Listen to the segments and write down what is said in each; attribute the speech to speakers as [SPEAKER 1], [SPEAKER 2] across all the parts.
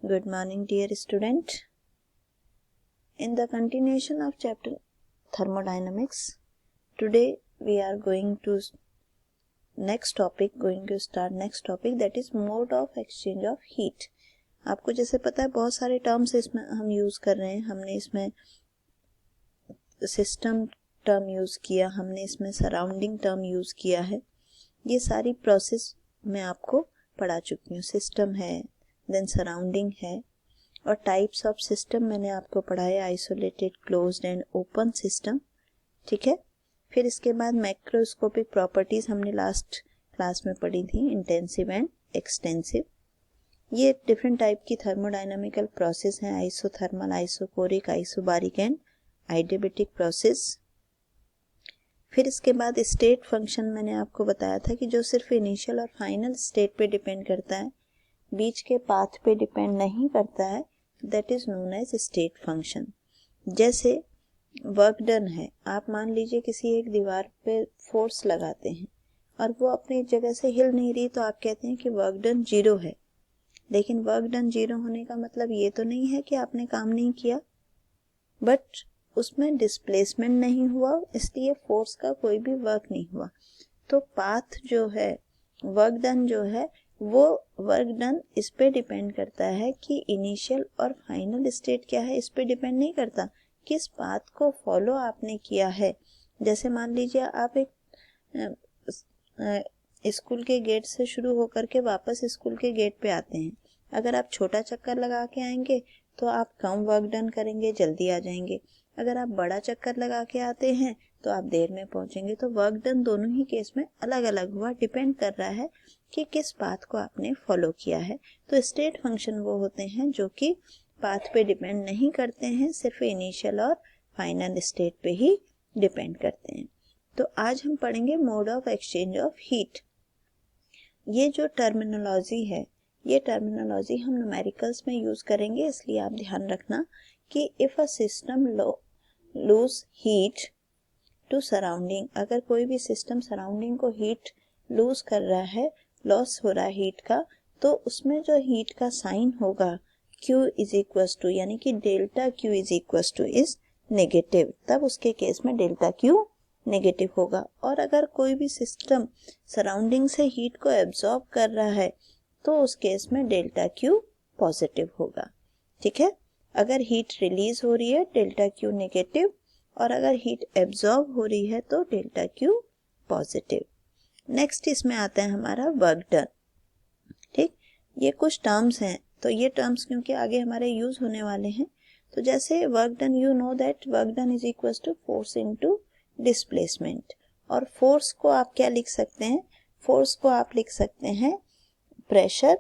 [SPEAKER 1] Good morning, dear student. In the continuation of chapter thermodynamics, today we are going to start next topic, that is mode of exchange of heat. आपको जैसे पता है बहुत सारे terms इसमें हम use कर रहे हैं. हमने इसमें सिस्टम टर्म यूज किया, हमने इसमें सराउंडिंग टर्म यूज किया है. ये सारी प्रोसेस मैं आपको पढ़ा चुकी हूँ. सिस्टम है, देन सराउंडिंग है, और टाइप्स ऑफ सिस्टम मैंने आपको पढ़ाया, isolated, closed and open system. ठीक है. फिर इसके बाद मैक्रोस्कोपिक प्रॉपर्टीज हमने लास्ट क्लास में पढ़ी थी, इंटेंसिव एंड एक्सटेंसिव. ये डिफरेंट टाइप की थर्मोडायनामिकल प्रोसेस हैं, isothermal, isochoric, isobaric and adiabatic process. फिर इसके बाद स्टेट फंक्शन मैंने आपको बताया था कि जो सिर्फ इनिशियल और फाइनल स्टेट पे डिपेंड करता है, बीच के पाथ पे डिपेंड नहीं करता है, that is known as state function. जैसे वर्क डन है, आप मान लीजिए किसी एक दीवार पे फोर्स लगाते हैं और वो अपनी जगह से हिल नहीं रही, तो आप कहते हैं कि वर्क डन 0 है. लेकिन वर्क डन 0 होने का मतलब ये तो नहीं है कि आपने काम नहीं किया, बट उसमें डिस्प्लेसमेंट नहीं हुआ, इसलिए फोर्स का कोई भी वर्क नहीं हुआ. तो पाथ जो है, वर्क डन जो है, वो वर्क डन इस पे डिपेंड करता है कि इनिशियल और फाइनल स्टेट क्या है, इस पे डिपेंड नहीं करता. किस पाथ को फॉलो आपने किया है. जैसे मान लीजिए आप एक स्कूल के गेट से शुरू होकर के वापस स्कूल के गेट पे आते हैं. अगर आप छोटा चक्कर लगा के आएंगे तो आप कम वर्क डन करेंगे, जल्दी आ जाएंगे. अगर आप बड़ा चक्कर लगा के आते हैं तो आप देर में पहुंचेंगे. तो वर्क डन दोनों ही केस में अलग अलग हुआ, डिपेंड कर रहा है कि किस पाथ को आपने फॉलो किया है. तो स्टेट फंक्शन वो होते हैं जो कि पाथ पे डिपेंड नहीं करते हैं, सिर्फ इनिशियल और फाइनल स्टेट पे ही डिपेंड करते हैं. तो आज हम पढ़ेंगे mode of exchange of heat. ये जो टर्मिनोलॉजी है, ये टर्मिनोलॉजी हम न्यूमेरिकल्स में यूज करेंगे, इसलिए आप ध्यान रखना कि if a system lose heat to surrounding, अगर कोई भी सिस्टम सराउंडिंग को हीट लूज कर रहा है, लॉस हो रहा है हीट का, तो उसमें जो हीट का साइन होगा Q इज इक्वल टू, यानी कि delta Q is equal two is negative, तब उसके केस में डेल्टा Q नेगेटिव होगा. और अगर कोई भी सिस्टम सराउंडिंग से हीट को एब्जॉर्ब कर रहा है तो उस केस में डेल्टा Q पॉजिटिव होगा. ठीक है. अगर हीट रिलीज हो रही है डेल्टा Q नेगेटिव, और अगर हीट एब्जॉर्ब हो रही है तो डेल्टा Q पॉजिटिव. नेक्स्ट इसमें आता है हमारा वर्क डन. ठीक. ये कुछ टर्म्स हैं, तो ये टर्म्स क्योंकि आगे हमारे यूज होने वाले हैं, तो जैसे work done, you know that work done is equal to force into displacement. और फोर्स को आप क्या लिख सकते हैं, फोर्स को आप लिख सकते हैं pressure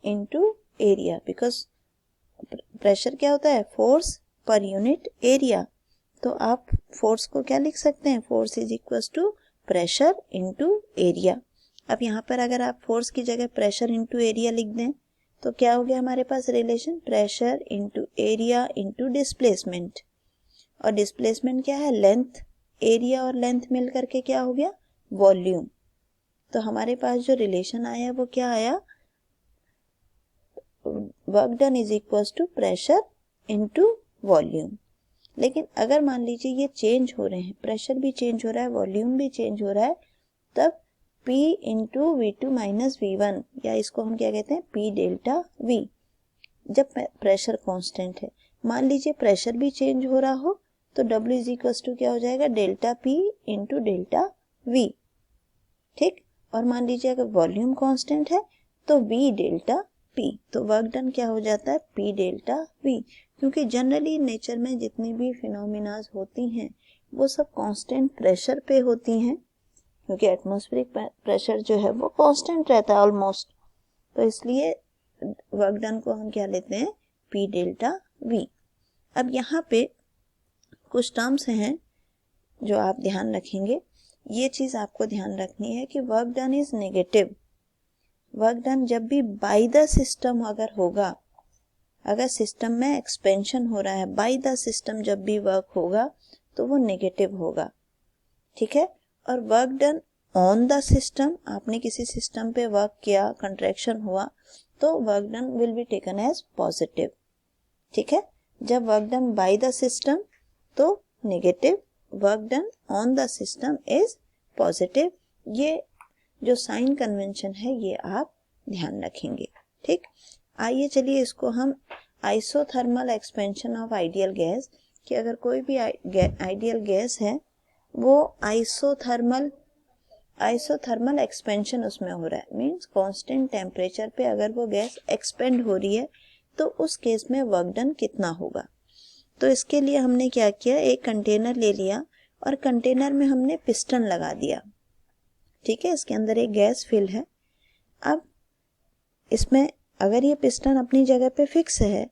[SPEAKER 1] into area, because pressure क्या होता है, फोर्स पर यूनिट एरिया. तो आप फोर्स को क्या लिख सकते हैं, force is equal to pressure into area. अब यहाँ पर अगर आप फोर्स की जगह प्रेशर इनटू एरिया लिख दें तो क्या हो गया हमारे पास relation, pressure into area into displacement. और डिस्प्लेसमेंट क्या है, लेंथ. एरिया और लेंथ मिल करके क्या हो गया, वॉल्यूम. तो हमारे पास जो रिलेशन आया वो क्या आया, work done is equal to pressure into volume. लेकिन अगर मान लीजिए ये चेंज हो रहे हैं, प्रेशर भी चेंज हो रहा है, वॉल्यूम भी चेंज हो रहा है, तब P into V2 minus V1, या इसको हम क्या कहते हैं, P डेल्टा V. जब प्रेशर कांस्टेंट है, मान लीजिए प्रेशर भी चेंज हो रहा हो तो W इज इक्वल टू क्या हो जाएगा, delta P into delta V. ठीक. और मान लीजिए अगर वॉल्यूम कांस्टेंट है तो V डेल्टा P. तो वर्क डन क्या हो जाता है, P डेल्टा V. क्योंकि जनरली नेचर में जितनी भी फिनोमिनाज होती हैं वो सब कांस्टेंट प्रेशर पे होती हैं, क्योंकि एटमॉस्फेरिक प्रेशर जो है वो कांस्टेंट रहता है ऑलमोस्ट. तो इसलिए वर्क डन को हम क्या लेते हैं, P डेल्टा V. अब यहाँ पे कुछ टर्म्स हैं जो आप ध्यान रखेंगे. ये चीज आपको ध्यान रखनी है कि work done is negative. Work done जब भी बाय द सिस्टम अगर होगा, अगर सिस्टम में एक्सपेंशन हो रहा है, बाय द सिस्टम जब भी वर्क होगा तो वो नेगेटिव होगा. ठीक है. और work done on the system, आपने किसी सिस्टम पे वर्क किया, कंट्रैक्शन हुआ, तो work done will be taken as positive. ठीक है, जब work done by the system तो negative, work done on the system is positive. ये जो साइन कन्वेंशन है ये आप ध्यान रखेंगे। ठीक, आइए चलिए इसको हम isothermal expansion of ideal gas, कि अगर कोई भी आइडियल गैस है वो आइसोथर्मल एक्सपेंशन उसमें हो रहा है, मींस कांस्टेंट टेम्परेचर पे अगर वो गैस एक्सपेंड हो रही है तो उस केस में वर्क डन कितना होगा। तो इसके लिए हमने क्या किया, एक कंटेनर ले लिया और कंटेनर में हमने पिस्टन लगा दिया। ठीक है, इसके अंदर एक गैस फिल है। अब इसमें अगर ये पिस्टन अपनी जगह पे फिक्स है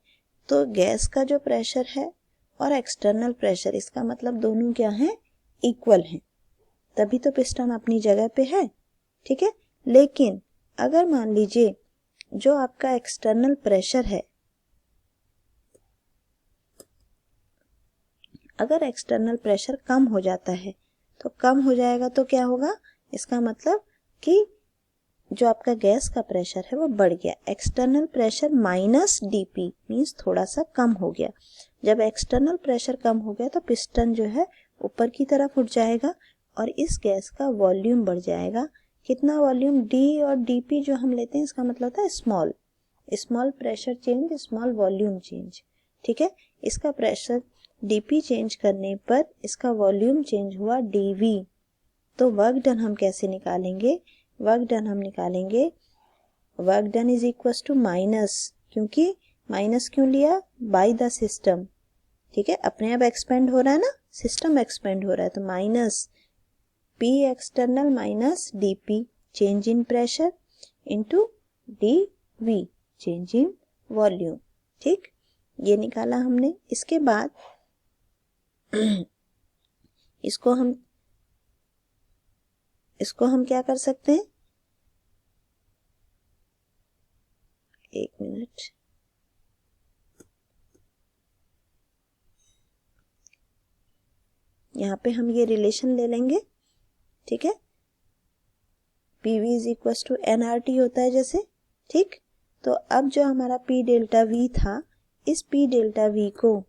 [SPEAKER 1] तो गैस का जो प्रेशर है और एक्सटर्नल प्रेशर, इसका मतलब दोनों क्या हैं, इक्वल हैं, तभी तो पिस्टन अपनी जगह पे है। ठीक है, लेकिन अगर मान लीजिए जो आपका एक्सटर्नल प्रेशर है, अगर एक्सटर्नल प्रेशर कम हो जाता है तो कम हो जाएगा तो क्या होगा, इसका मतलब कि जो आपका गैस का प्रेशर है वो बढ़ गया। External pressure minus DP means थोड़ा सा कम हो गया। जब एक्सटर्नल प्रेशर कम हो गया तो पिस्टन जो है ऊपर की तरफ उठ जाएगा और इस गैस का वॉल्यूम बढ़ जाएगा। कितना वॉल्यूम, डी और डीपी जो हम लेते हैं इसका मतलब होता है small, small pressure change small volume change. ठीक है, इसका प्रेशर डीपी चेंज करने पर इसका वॉल्यूम चेंज हुआ डीवी। तो वर्क डन हम कैसे निकालेंगे, वर्क डन हम निकालेंगे, work done is equal to minus, क्योंकि माइनस क्यों लिया, बाय द सिस्टम। ठीक है, अपने आप एक्सपेंड हो रहा है ना, सिस्टम एक्सपेंड हो रहा है, तो minus P external minus DP change in pressure into D V change in volume. ठीक, ये निकाला हमने। इसके बाद इसको हम क्या कर सकते हैं, एक मिनट, यहाँ पे हम ये रिलेशन ले लेंगे। ठीक है, PV is equal to NRT होता है जैसे। ठीक, तो अब जो हमारा P डेल्टा V था, इस P डेल्टा V को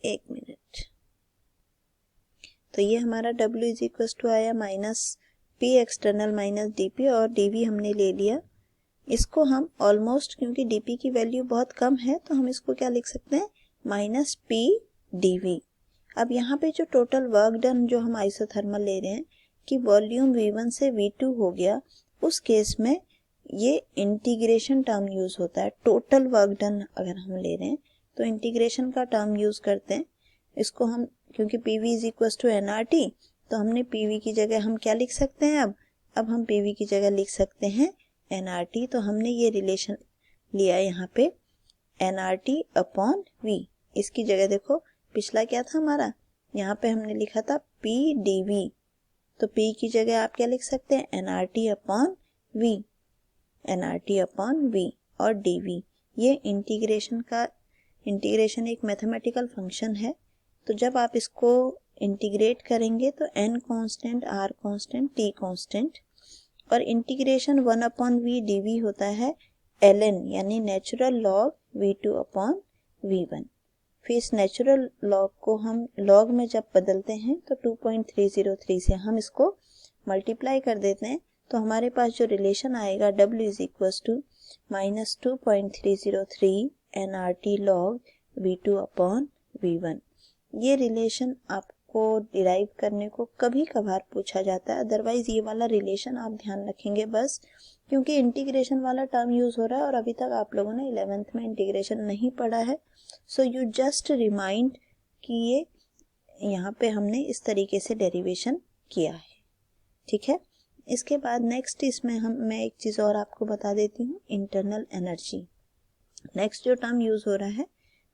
[SPEAKER 1] एक मिनट, तो ये हमारा W इज इक्वल टू आया minus P external minus DP और DV हमने ले लिया। इसको हम ऑलमोस्ट, क्योंकि DP की वैल्यू बहुत कम है तो हम इसको क्या लिख सकते हैं, माइनस P DV। अब यहाँ पे जो टोटल वर्क डन जो हम आइसोथर्मल ले रहे हैं कि वॉल्यूम V1 से V2 हो गया, उस केस में ये इंटीग्रेशन टर्म यूज होता है। टोटल वर्क डन अगर हम ले रहे हैं तो इंटीग्रेशन का टर्म यूज करते हैं। इसको हम, क्योंकि PV is equal to NRT, तो हमने PV की जगह हम क्या लिख सकते हैं, अब हम PV की जगह लिख सकते हैं NRT। तो हमने ये रिलेशन लिया यहाँ पे NRT अपॉन V। इसकी जगह देखो पिछला क्या था हमारा, यहाँ पे हमने लिखा था PdV, तो P की जगह आप क्या लिख सकते हैं, NRT upon V, NRT upon V और dV। ये इंटीग्रेशन एक मैथमेटिकल फंक्शन है। तो जब आप इसको इंटीग्रेट करेंगे तो n constant, r constant, t constant, और इंटीग्रेशन 1 अपॉन V dV होता है ln यानी natural log V2 upon V1। फिर इस नेचुरल लॉग को हम लॉग में जब बदलते हैं तो 2.303 से हम इसको मल्टीप्लाई कर देते हैं, तो हमारे पास जो रिलेशन आएगा W is equal to minus 2.303 NRT log V2 upon V1। ये रिलेशन आपको डिराइव करने को कभी कभार पूछा जाता है, अदरवाइज ये वाला रिलेशन आप ध्यान रखेंगे बस, क्योंकि इंटीग्रेशन वाला टर्म यूज हो रहा है और अभी तक आप लोगों ने 11th में इंटीग्रेशन नहीं पढ़ा है। सो यू जस्ट रिमाइंड कि ये यहाँ पे हमने इस तरीके से डेरिवेशन किया है। ठीक है, इसके बाद नेक्स्ट इसमें मैं एक चीज़ और आपको बता देती हूँ, इंटरनल एनर्जी। नेक्स्ट जो टर्म यूज हो रहा है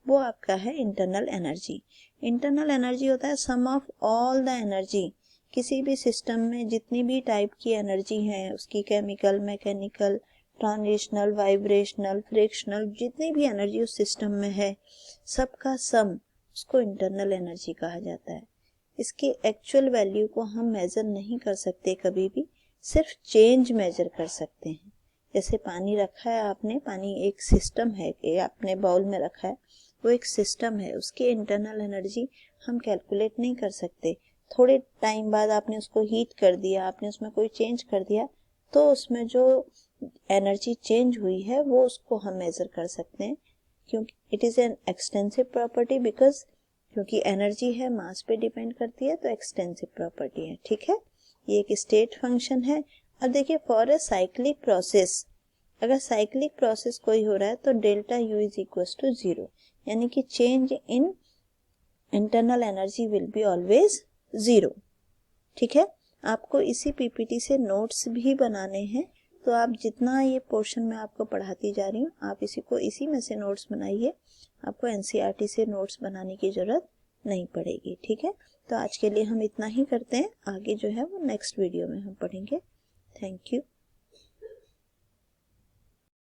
[SPEAKER 1] वो आपका है इंटरनल एनर्जी। इंटरनल एनर्जी होता है सम ऑफ ऑल द एनर्जी, किसी भी सिस्टम में जितनी भी टाइप की एनर्जी है उसकी, chemical, mechanical, transitional, vibrational, frictional, जितनी भी एनर्जी उस सिस्टम में है सबका सम, उसको इंटरनल एनर्जी कहा जाता है। इसके एक्चुअल वैल्यू को हम मेजर नहीं कर सकते कभी भी, सिर्फ चेंज मेजर कर सकते हैं। जैसे पानी रखा है आपने, पानी एक सिस्टम है कि आपने बाउल में रखा है, वो एक सिस्टम है, उसकी इंटरनल एनर्जी हम कैलकुलेट नहीं कर सकते। थोड़े टाइम बाद आपने उसको हीट कर दिया, आपने उसमें कोई चेंज कर दिया, तो उसमें जो एनर्जी चेंज हुई है वो उसको हम मेजर कर सकते हैं, क्योंकि it is an extensive property, because क्योंकि एनर्जी है, मास पे डिपेंड करती है, तो एक्सटेंसिव प्रॉपर्टी है। ठीक है, ये एक स्टेट फंक्शन है। अब देखिए, फॉर ए साइक्लिक प्रोसेस, अगर साइक्लिक प्रोसेस कोई हो रहा है तो delta U is equal to 0, यानी कि change in internal energy will be always 0। ठीक है, आपको इसी पीपीटी से नोट्स भी बनाने हैं, तो आप जितना ये पोर्शन मैं आपको पढ़ाती जा रही हूँ, आप इसी में से नोट्स बनाइए। आपको एनसीईआरटी से नोट्स बनाने की ज़रूरत नहीं पड़ेगी। ठीक है, तो आज के लिए हम इतना ही करते हैं, आगे जो है वो नेक्स्ट वीडियो में हम पढ़ेंगे। Thank you.